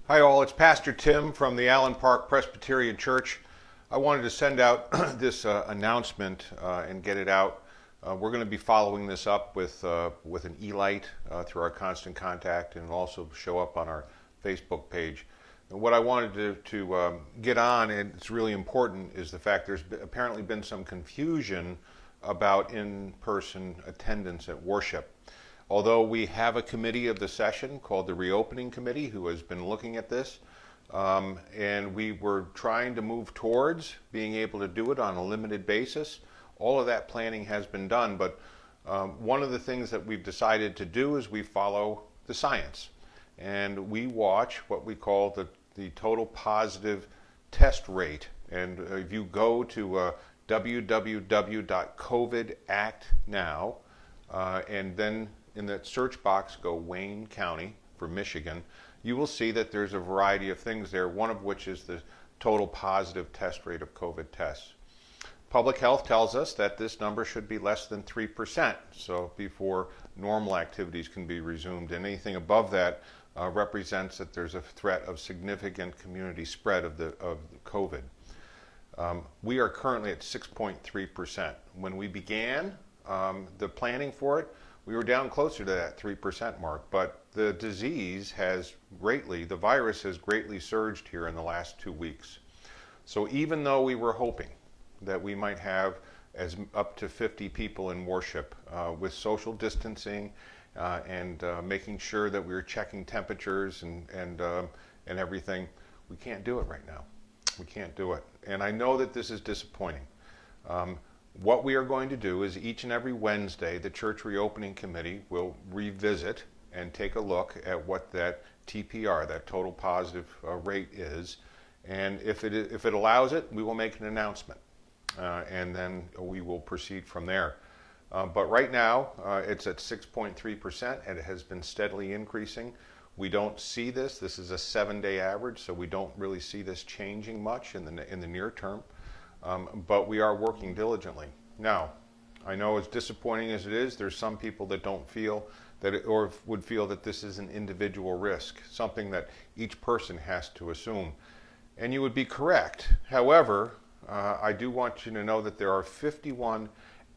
Hi all, it's Pastor Tim from the Allen Park Presbyterian Church. I wanted to send out this announcement and get it out. We're going to be following this up with an e-light through our Constant Contact, and it'll also show up on our Facebook page. And what I wanted to get on, and it's really important, is the fact there's apparently been some confusion about in-person attendance at worship. Although we have a committee of the session called the Reopening Committee who has been looking at this, and we were trying to move towards being able to do it on a limited basis. All of that planning has been done, but one of the things that we've decided to do is we follow the science, and we watch what we call the total positive test rate. And if you go to www.covidact.now, and then in the search box go Wayne County for Michigan, you will see that there's a variety of things there, one of which is the total positive test rate of COVID tests. Public health tells us that this number should be less than 3%, so before normal activities can be resumed. And anything above that represents that there's a threat of significant community spread of COVID. We are currently at 6.3%. When we began the planning for it, we were down closer to that 3% mark, but the disease has the virus has greatly surged here in the last 2 weeks. So even though we were hoping that we might have up to 50 people in worship with social distancing and making sure that we were checking temperatures and everything, we can't do it right now. We can't do it. And I know that this is disappointing. What we are going to do is each and every Wednesday, the Church Reopening Committee will revisit and take a look at what that TPR, that total positive rate is. And if it allows it, we will make an announcement. And then we will proceed from there. But right now, it's at 6.3%, and it has been steadily increasing. We don't see this. This is a 7-day average, so we don't really see this changing much in the near term. But we are working diligently. Now, I know as disappointing as it is, there's some people that don't feel that or would feel that this is an individual risk, something that each person has to assume. And you would be correct. However, I do want you to know that there are 51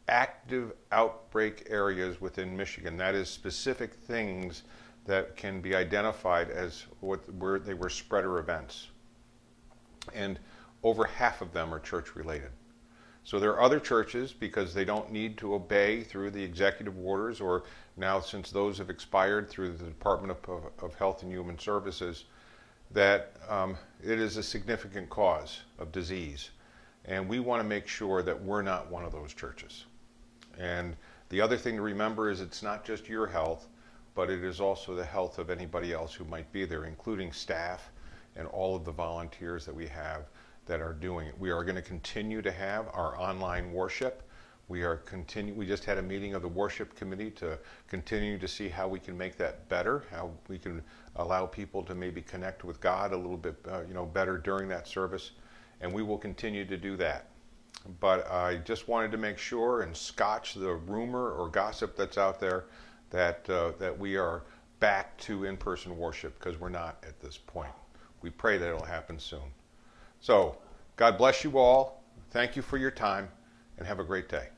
active outbreak areas within Michigan. That is specific things that can be identified as where they were spreader events. And over half of them are church related. So there are other churches, because they don't need to obey through the executive orders, or now since those have expired through the Department of Health and Human Services, that it is a significant cause of disease. And we want to make sure that we're not one of those churches. And the other thing to remember is it's not just your health, but it is also the health of anybody else who might be there, including staff and all of the volunteers that we have that are doing it. We are going to continue to have our online worship. We just had a meeting of the worship committee to continue to see how we can make that better, how we can allow people to maybe connect with God a little bit better during that service, and we will continue to do that. But I just wanted to make sure and scotch the rumor or gossip that's out there that we are back to in-person worship, because we're not at this point. We pray that it'll happen soon. So, God bless you all. Thank you for your time, and have a great day.